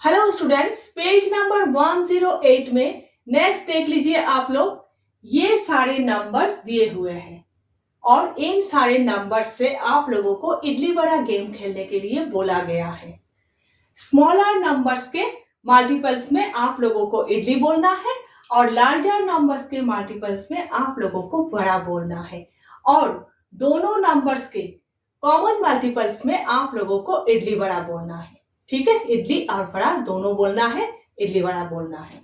Hello students, page number 108 में next देख लीजिए आप लोग। ये सारे नंबर्स दिए हुए हैं और इन सारे नंबर्स से आप लोगों को इडली वड़ा गेम खेलने के लिए बोला गया है। स्मॉलर नंबर्स के मल्टीपल्स में आप लोगों को इडली बोलना है और लार्जर नंबर्स के मल्टीपल्स में आप लोगों को वड़ा बोलना है और दोनों नंबर्स के कॉमन मल्टीपल्स में आप लोगों को इडली वड़ा बोलना है। ठीक है, इडली और वड़ा दोनों बोलना है, इडली वड़ा बोलना है।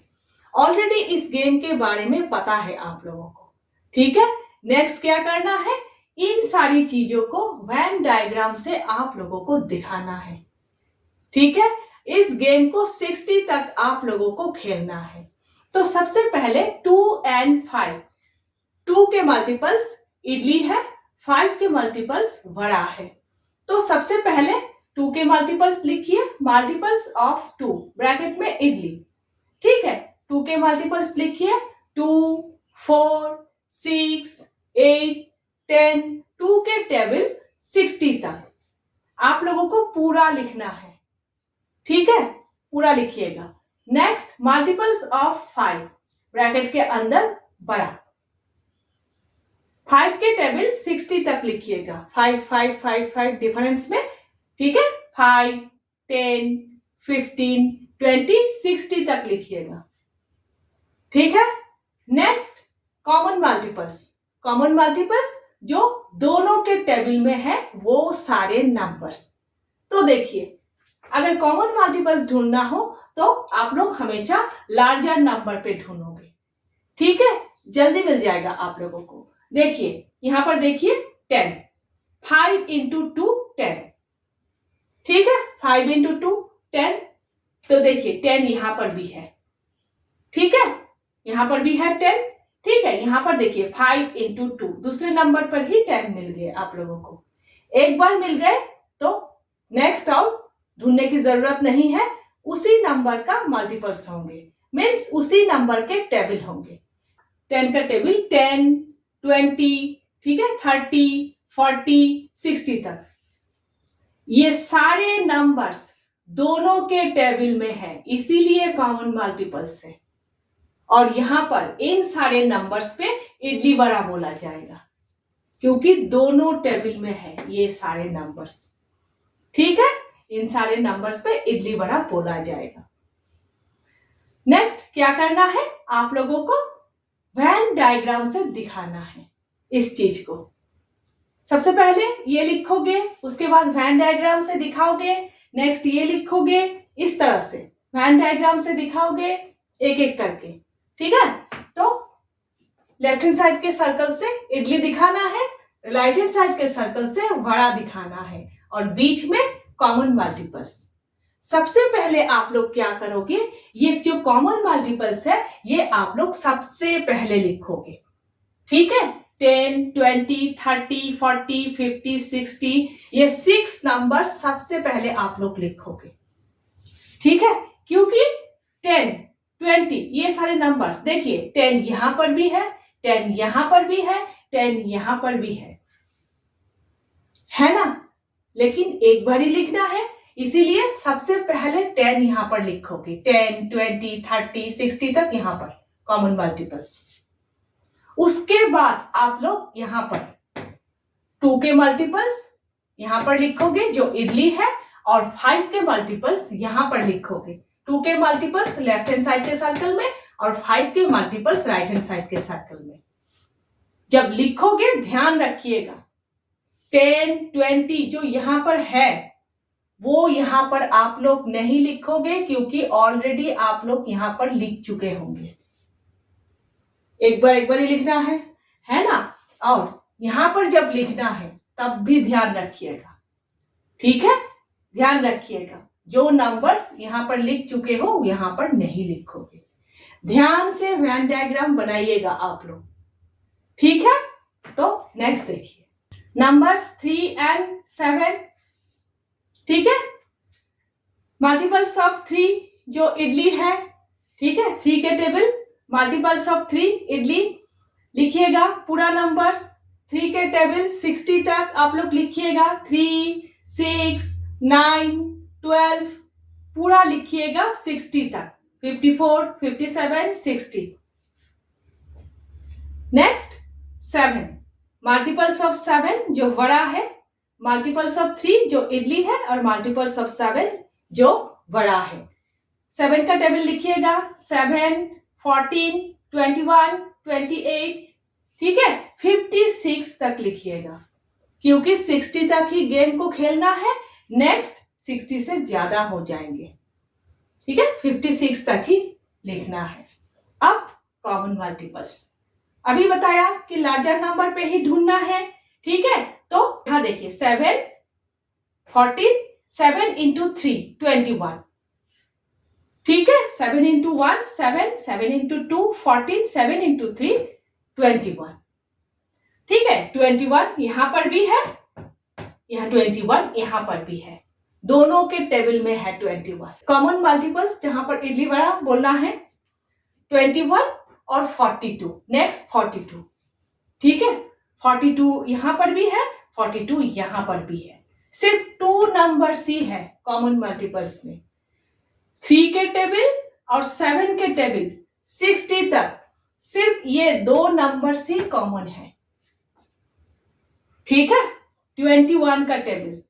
ऑलरेडी इस गेम के बारे में पता है आप लोगों को। ठीक है, नेक्स्ट क्या करना है, इन सारी चीजों को वेन डायग्राम से आप लोगों को दिखाना है। ठीक है, इस गेम को 60 तक आप लोगों को खेलना है। तो सबसे पहले 2 और 5, 2 के मल्टीपल्स इडली है, 5 के मल्टीपल्स वड़ा है। तो सबसे पहले 2 के मल्टीपल्स लिखिए, मल्टीपल्स ऑफ 2 ब्रैकेट में इडली। ठीक है, 2 के मल्टीपल्स लिखिए 2, 4, 6, 8, 10, 2 के टेबल 60 तक आप लोगों को पूरा लिखना है। ठीक है, पूरा लिखिएगा। नेक्स्ट मल्टीपल्स ऑफ 5 ब्रैकेट के अंदर बड़ा, 5 के टेबल 60 तक लिखिएगा, 5 5 5 5 डिफरेंस में। ठीक है, 5, 10, 15, 20, 60 तक लिखिएगा। ठीक है, next common multiples, common multiples जो दोनों के टेबल में है वो सारे नंबर्स। तो देखिए, अगर कॉमन मल्टीपल्स ढूंढना हो तो आप लोग हमेशा लार्जर नंबर पे ढूंढोगे। ठीक है, जल्दी मिल जाएगा आप लोगों को। देखिए यहां पर देखिए 10, 5 इंटू 2 10। ठीक है, 5 इंटू 2 10। तो देखिए 10 यहां पर भी है। ठीक है, यहां पर भी है 10। ठीक है, यहां पर देखिए 5 इंटू 2 दूसरे नंबर पर ही 10 मिल गए आप लोगों को। एक बार मिल गए तो नेक्स्ट आउट ढूंढने की जरूरत नहीं है, उसी नंबर का मल्टीपल्स होंगे, मीन्स उसी नंबर के टेबल होंगे। 10 का टेबल 10, 20, ठीक है, 30, 40, 60 तक। ये सारे नंबर्स दोनों के टेबल में है, इसीलिए कॉमन मल्टीपल्स है। और यहां पर इन सारे नंबर्स पे इडली वड़ा बोला जाएगा क्योंकि दोनों टेबल में है ये सारे नंबर्स। ठीक है, इन सारे नंबर्स पे इडली वड़ा बोला जाएगा। नेक्स्ट क्या करना है, आप लोगों को वेन डायग्राम से दिखाना है इस चीज को। सबसे पहले ये लिखोगे, उसके बाद वेन डायग्राम से दिखाओगे, नेक्स्ट ये लिखोगे, इस तरह से वेन डायग्राम से दिखाओगे एक एक करके। ठीक है, तो लेफ्ट हैंड साइड के सर्कल से इडली दिखाना है, राइट हैंड साइड के सर्कल से वड़ा दिखाना है और बीच में कॉमन मल्टीपल्स। सबसे पहले आप लोग क्या करोगे, ये जो कॉमन मल्टीपल्स है ये आप लोग सबसे पहले लिखोगे। ठीक है, 10, 20, 30, 40, 50, 60, ये 6 नंबर सबसे पहले आप लोग लिखोगे। ठीक है, क्योंकि 10, 20 ये सारे नंबर्स देखिए 10 यहां पर भी है, 10 यहां पर भी है, 10 यहां पर भी है ना, लेकिन एक बार ही लिखना है, इसीलिए सबसे पहले 10 यहां पर लिखोगे, 10, 20, 30, 60 तक यहां पर कॉमन मल्टीपल्स। उसके बाद आप लोग यहां पर 2 के मल्टीपल्स यहां पर लिखोगे जो इडली है, और 5 के मल्टीपल्स यहां पर लिखोगे। 2 के मल्टीपल्स लेफ्ट हैंड साइड के सर्कल में और 5 के मल्टीपल्स राइट हैंड साइड के सर्कल में। जब लिखोगे ध्यान रखिएगा 10, 20 जो यहां पर है वो यहां पर आप लोग नहीं लिखोगे क्योंकि ऑलरेडी आप लोग यहां पर लिख चुके होंगे। एक बार ही लिखना है ना, और यहां पर जब लिखना है तब भी ध्यान रखिएगा। ठीक है, ध्यान रखिएगा जो नंबर्स यहां पर लिख चुके हो यहां पर नहीं लिखोगे। ध्यान से वेन डायग्राम बनाइएगा आप लोग। ठीक है, तो नेक्स्ट देखिए नंबर्स 3 और 7। ठीक है, मल्टीपल्स ऑफ 3 जो इडली है, ठीक है, 3 के टेबल मल्टीपल्स ऑफ 3 इडली लिखिएगा पूरा नंबर्स। 3 के टेबल 60 तक आप लोग लिखिएगा, 3, 6, 9, 12, पूरा लिखिएगा 60 तक, 54, 57, 60। नेक्स्ट 7, मल्टीपल्स ऑफ 7 जो बड़ा है, मल्टीपल्स ऑफ 3 जो इडली है, और मल्टीपल्स ऑफ 7 जो बड़ा है। 7 का टेबल लिखिएगा, 7, 14, 21, 28, ठीक है, 56 तक लिखिएगा, क्योंकि 60 तक ही गेम को खेलना है, नेक्स्ट 60 से ज्यादा हो जाएंगे, ठीक है, 56 तक ही लिखना है। अब कॉमन मल्टीपल्स अभी बताया कि लार्जर नंबर पे ही ढूंढना है, ठीक है, तो यहां देखिए 7, 14, 7 into 3, 21, ठीक है, 7 into 1, 7, 7 into 2, 14, 7 into 3, 21, ठीक है, 21 यहां पर भी है, यहां 21 यहां पर भी है, दोनों के टेबल में है 21। कॉमन मल्टीपल्स जहां पर इडली वड़ा बोलना है, 21 और 42, नेक्स्ट 42, ठीक है, 42 यहां पर भी है, 42 यहां पर भी है, सिर्फ 2 नंबर सी है कॉमन मल्टीपल्स में, 3 के टेबल और 7 के टेबल 60 तक, सिर्फ ये 2 नंबर सी कॉमन है, ठीक है, 21 का टेबल।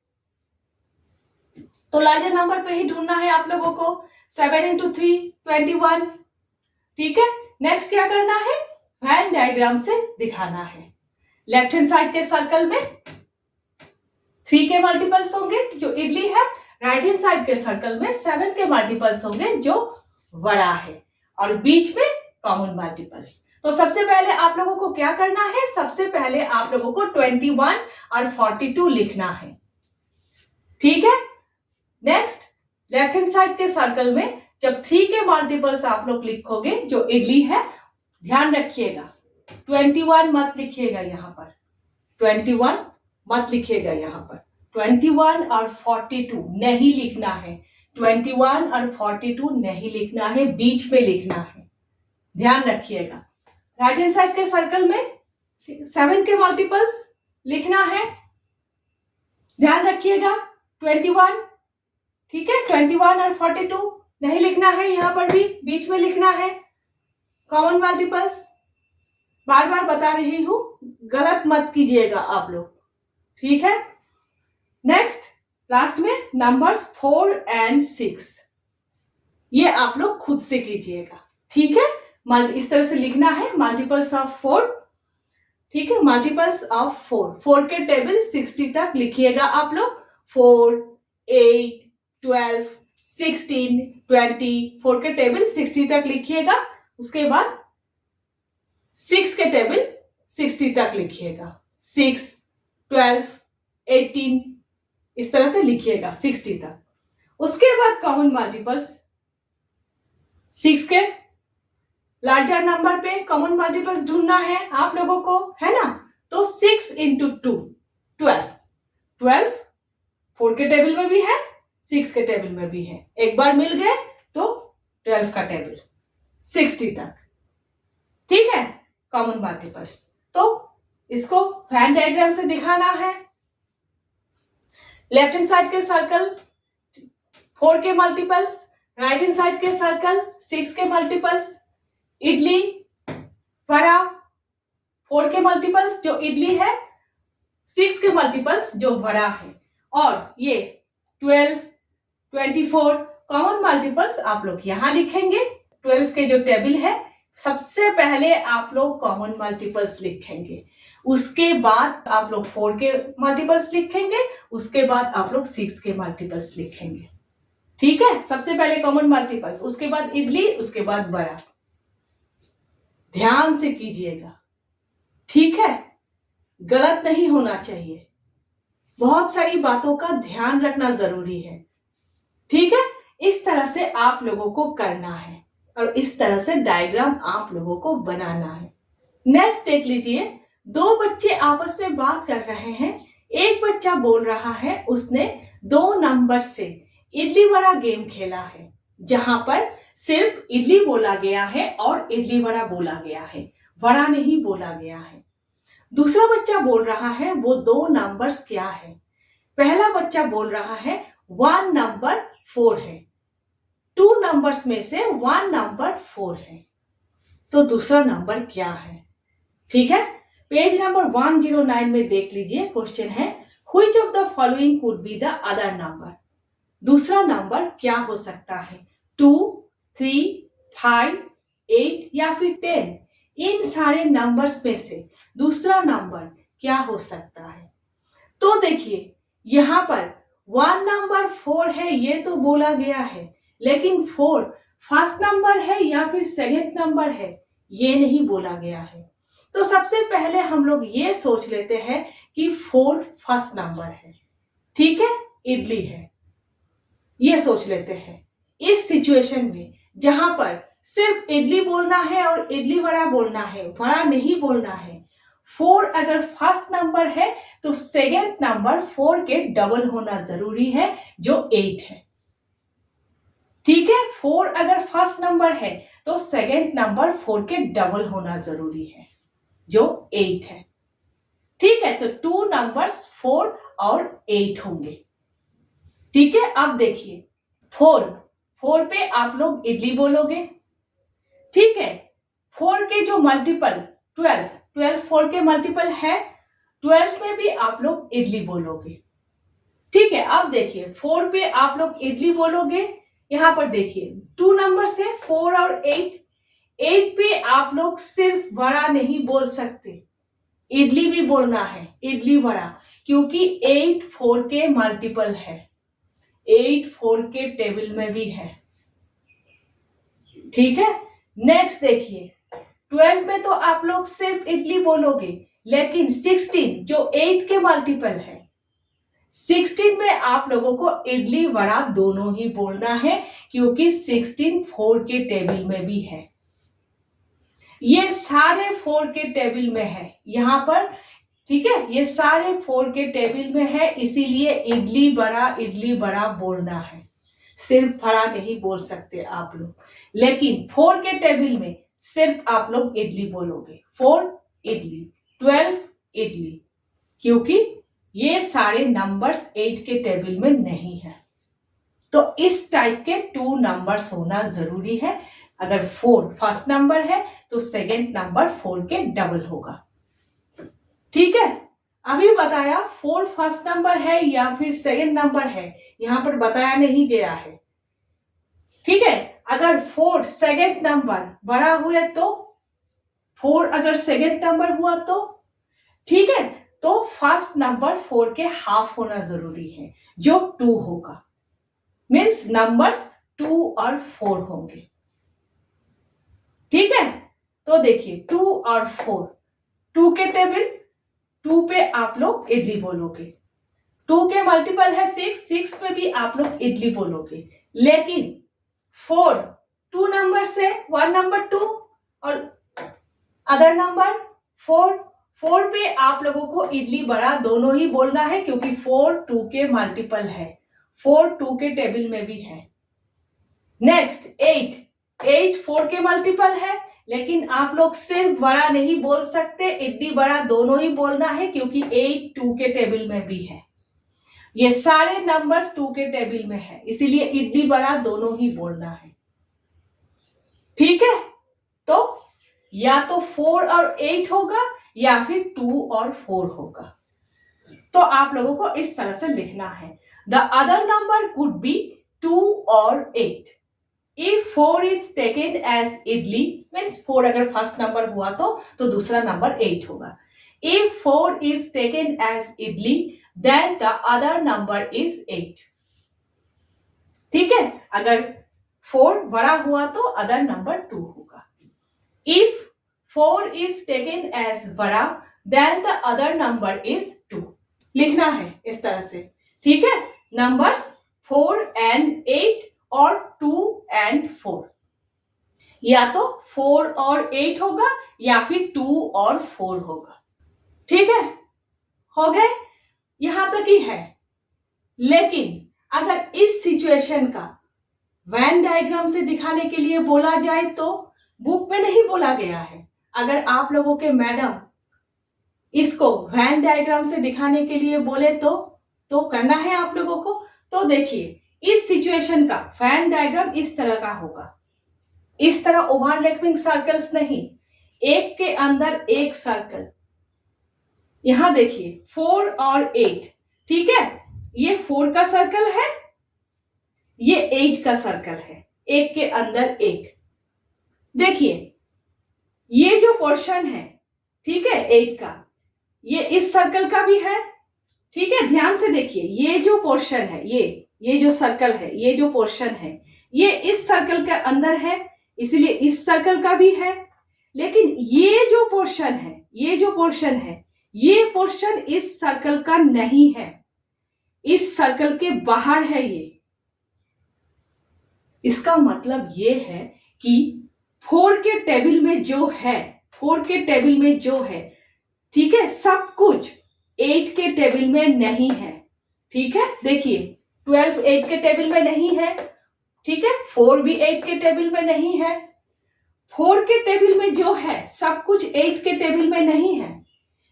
तो लार्जर नंबर पे ही ढूंढना है आप लोगों को, 7 into 3, 21, ठीक है। नेक्स्ट क्या करना है, वेन डायग्राम से दिखाना है। लेफ्ट हैंड साइड के सर्कल में 3 के मल्टीपल्स होंगे जो इडली है, राइट हैंड साइड के सर्कल में 7 के मल्टीपल्स होंगे जो वड़ा है, और बीच में कॉमन मल्टीपल्स। तो सबसे पहले आप लोगों को क्या करना है, सबसे पहले आप लोगों को 21 और 42 लिखना है, ठीक है। नेक्स्ट लेफ्ट हैंड साइड के सर्कल में जब 3 के मल्टीपल्स आप लोग लिखोगे जो इडली है, ध्यान रखिएगा 21 मत लिखिएगा, यहां पर 21 मत लिखिएगा, यहां पर 21 और 42 नहीं लिखना है, 21 और 42 नहीं लिखना है, बीच में लिखना है, ध्यान रखिएगा। राइट हैंड साइड के सर्कल में 7 के मल्टीपल्स लिखना है, ध्यान रखिएगा 21, ठीक है, 21 और 42 नहीं लिखना है, यहां पर भी बीच में लिखना है कॉमन मल्टीपल्स। बार बार बता रही हूं, गलत मत कीजिएगा आप लोग, ठीक है। नेक्स्ट लास्ट में नंबर्स 4 and 6, ये आप लोग खुद से कीजिएगा, ठीक है। इस तरह से लिखना है, मल्टीपल्स ऑफ 4, ठीक है, मल्टीपल्स ऑफ 4 के टेबल 60 तक लिखिएगा आप लोग, 4, 8, 12, 16, 20, 4 के टेबल 60 तक लिखिएगा, उसके बाद 6 के टेबल 60 तक लिखिएगा, 6, 12, 18 इस तरह से लिखिएगा 60 तक। उसके बाद कॉमन मल्टीपल्स 6 के लार्जर नंबर पे कॉमन मल्टीपल्स ढूंढना है आप लोगों को, है ना। तो 6 into 2, 12, 12 4 के टेबल में भी है, 6 के टेबल में भी है, एक बार मिल गए तो 12 का टेबल 60 तक, ठीक है, कॉमन मल्टीपल्स। तो इसको वेन डायग्राम से दिखाना है। लेफ्ट हैंड साइड के सर्कल 4 के मल्टीपल्स, राइट हैंड साइड के सर्कल 6 के मल्टीपल्स, इडली वड़ा 4 के मल्टीपल्स जो इडली है, 6 के मल्टीपल्स जो वड़ा है, और ये 12, 24 कॉमन मल्टीपल्स आप लोग यहां लिखेंगे। 12 के जो टेबल है, सबसे पहले आप लोग कॉमन मल्टीपल्स लिखेंगे, उसके बाद आप लोग 4 के मल्टीपल्स लिखेंगे, उसके बाद आप लोग 6 के मल्टीपल्स लिखेंगे, ठीक है। सबसे पहले कॉमन मल्टीपल्स, उसके बाद इडली, उसके बाद बड़ा, ध्यान से कीजिएगा, ठीक है, गलत नहीं होना चाहिए, बहुत सारी बातों का ध्यान रखना जरूरी है, ठीक है। इस तरह से आप लोगों को करना है, और इस तरह से डायग्राम आप लोगों को बनाना है। नेक्स्ट देख लीजिए, 2 बच्चे आपस में बात कर रहे हैं, एक बच्चा बोल रहा है उसने 2 नंबर से इडली वड़ा गेम खेला है, जहां पर सिर्फ इडली बोला गया है और इडली वड़ा बोला गया है, वड़ा नहीं बोला गया है। दूसरा बच्चा बोल रहा है वो 2 नंबर्स क्या है। पहला बच्चा बोल रहा है 1 नंबर 4 है, 2 नंबर्स में से 1 नंबर 4 है, तो दूसरा नंबर क्या है? ठीक है, पेज नंबर 109 में देख लीजिए, क्वेश्चन है which of the following could be the other number. दूसरा नंबर क्या हो सकता है? 2, 3, 5, 8 या फिर 10? इन सारे नंबर्स में से दूसरा नंबर क्या हो सकता है? तो देखिए यहां पर 1 नंबर 4 है ये तो बोला गया है, लेकिन 4 फर्स्ट नंबर है या फिर सेकंड नंबर है ये नहीं बोला गया है। तो सबसे पहले हम लोग ये सोच लेते हैं कि 4 फर्स्ट नंबर है, ठीक है, इडली है, ये सोच लेते हैं। इस सिचुएशन में जहां पर सिर्फ इडली बोलना है और इडली वड़ा बोलना है, वड़ा नहीं बोलना है। 4 अगर फर्स्ट नंबर है तो सेकंड नंबर 4 के डबल होना जरूरी है, जो 8 है। ठीक है, 4 अगर फर्स्ट नंबर है तो सेकंड नंबर 4 के डबल होना जरूरी है, जो 8 है। ठीक है, तो 2 नंबर्स 4 और 8 होंगे। ठीक है, अब देखिए 4 पे आप लोग इडली बोलोगे। ठीक है, 4 के जो मल्टीपल 12 4 के मल्टीपल है, 12 में भी आप लोग इडली बोलोगे। ठीक है, अब देखिए 4 पे आप लोग इडली बोलोगे। यहां पर देखिए 2 नंबर से 4 और 8 पे आप लोग सिर्फ वड़ा नहीं बोल सकते, इडली भी बोलना है, इडली वड़ा, क्योंकि 8 4 के मल्टीपल है, 8 4 के टेबल में भी है। ठीक है, नेक्स्ट देखिए 12 में तो आप लोग सिर्फ इडली बोलोगे, लेकिन 16 जो 8 के मल्टीपल है, 16 में आप लोगों को इडली वड़ा दोनों ही बोलना है, क्योंकि 16 4 के टेबल में भी है। ये सारे 4 के टेबल में है यहां पर। ठीक है, ये सारे 4 के टेबल में है, इसीलिए इडली बड़ा बोलना है, सिर्फ बड़ा नहीं बोल सकते आप लोग। लेकिन 4 के टेबल में सिर्फ आप लोग इडली बोलोगे, 4 इडली, 12 इडली, क्योंकि ये सारे नंबर्स 8 के टेबल में नहीं है। तो इस टाइप के 2 नंबर्स होना जरूरी है। अगर 4 फर्स्ट नंबर है तो सेकंड नंबर 4 के डबल होगा। ठीक है, अभी बताया 4 फर्स्ट नंबर है या फिर सेकंड नंबर है, यहां पर बताया नहीं गया है। ठीक है, अगर 4 सेकंड नंबर बड़ा हुआ तो 4 अगर सेकंड नंबर हुआ तो ठीक है, तो फर्स्ट नंबर 4 के हाफ होना जरूरी है, जो 2 होगा। मीन्स नंबर्स 2 और 4 होंगे। ठीक है, तो देखिए 2 और 4, 2 के टेबल, 2 पे आप लोग इडली बोलोगे, 2 के मल्टीपल है 6 में भी आप लोग इडली बोलोगे। लेकिन 4 2 नंबर से 1 नंबर 2 और अदर नंबर 4 पे आप लोगों को इडली बड़ा दोनों ही बोलना है, क्योंकि 4 2 के मल्टीपल है, 4 2 के टेबल में भी है। नेक्स्ट 8 4 के मल्टीपल है, लेकिन आप लोग सिर्फ बड़ा नहीं बोल सकते, इडली बड़ा दोनों ही बोलना है, क्योंकि 8 2 के टेबल में भी है। ये सारे नंबर्स 2 के टेबल में है, इसीलिए इडली बड़ा दोनों ही बोलना है। ठीक है, तो या तो 4 और 8 होगा या फिर 2 और 4 होगा। तो आप लोगों को इस तरह से लिखना है, the other number could be 2 और 8। If 4 is taken as idli, means 4 अगर फर्स्ट नंबर हुआ तो दूसरा नंबर 8 होगा। If 4 is taken as idli, then the other number is 8। ठीक है, अगर 4 बड़ा हुआ तो अदर नंबर 2 होगा। If 4 is taken as बड़ा, then the other number is 2। लिखना है इस तरह से। ठीक है, नंबर्स 4 and 8 और 2 and 4, या तो 4 और 8 होगा या फिर 2 और 4 होगा। ठीक है, हो गए, यहां तक ही है। लेकिन अगर इस सिचुएशन का वैन डायग्राम से दिखाने के लिए बोला जाए तो बुक में नहीं बोला गया है। अगर आप लोगों के मैडम इसको वैन डायग्राम से दिखाने के लिए बोले तो करना है आप लोगों को। तो देखिए इस सिचुएशन का वेन डायग्राम इस तरह का होगा, इस तरह ओवरलैपिंग सर्कल्स नहीं, एक के अंदर एक सर्कल। यहां देखिए 4 और 8, ठीक है, ये 4 का सर्कल है, ये 8 का सर्कल है, एक के अंदर एक। देखिए ये जो पोर्शन है, ठीक है, 8 का, ये इस सर्कल का भी है, ठीक है, ध्यान से देखिए, ये जो पोर्शन है, ये जो सर्कल है, ये जो पोर्शन है, ये इस सर्कल के अंदर है, इसलिए इस सर्कल का भी है। लेकिन ये जो पोर्शन है, ये जो पोर्शन है, ये पोर्शन इस सर्कल का नहीं है, इस सर्कल के बाहर है ये। इसका मतलब ये है कि 4 के टेबल में जो है, 4 के टेबल में जो है, ठीक है, सब कुछ 8 के टेबल में नहीं है, ठीक है। देखिए 12 8 के टेबल में नहीं है, ठीक है, 4 भी 8 के टेबल में नहीं है। 4 के टेबल में जो है सब कुछ 8 के टेबल में नहीं है,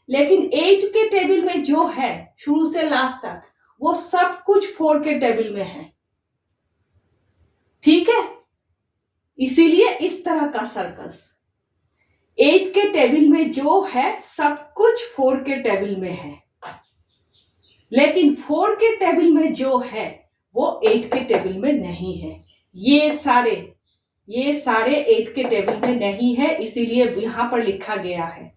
लेकिन 8 के टेबल में जो है शुरू से लास्ट तक वो सब कुछ 4 के टेबल में है, ठीक है। इसीलिए इस तरह का सर्कल्स 8 के टेबल में जो है सब कुछ 4 के टेबल में है, लेकिन 4 के टेबल में जो है वो 8 के टेबल में नहीं है। ये सारे 8 के टेबल में नहीं है, इसीलिए यहां पर लिखा गया है,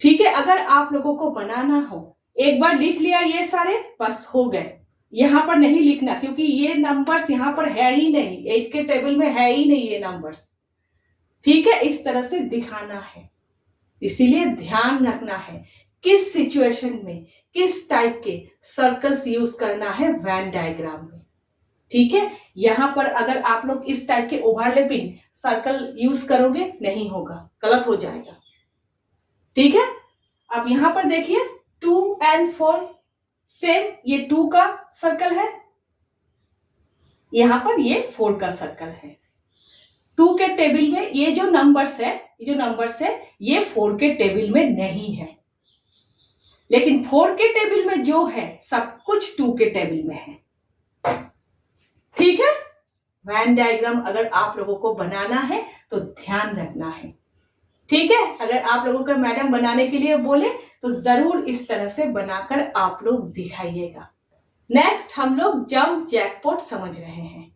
ठीक है। अगर आप लोगों को बनाना हो, एक बार लिख लिया ये सारे, बस हो गए। यहां पर नहीं लिखना, क्योंकि ये नंबर्स यहां पर है ही नहीं, 8 के टेबल में है ही नहीं ये नंबर्स, ठीक है। इस तरह से दिखाना है, इसीलिए ध्यान रखना है किस सिचुएशन में किस टाइप के सर्कल्स यूज करना है वेन डायग्राम में, ठीक है। यहां पर अगर आप लोग इस टाइप के ओवरलैपिंग सर्कल यूज करोगे, नहीं होगा, गलत हो जाएगा, ठीक है। अब यहां पर देखिए 2 and 4 सेम, ये 2 का सर्कल है, यहां पर ये 4 का सर्कल है। 2 के टेबल में ये जो नंबर्स है, ये 4 के टेबल में नहीं है, लेकिन 4 के टेबल में जो है सब कुछ 2 के टेबल में है, ठीक है। वेन डायग्राम अगर आप लोगों को बनाना है तो ध्यान रखना है, ठीक है। अगर आप लोगों को मैडम बनाने के लिए बोले तो जरूर इस तरह से बनाकर आप लोग दिखाइएगा। नेक्स्ट हम लोग जंप जैकपॉट समझ रहे हैं।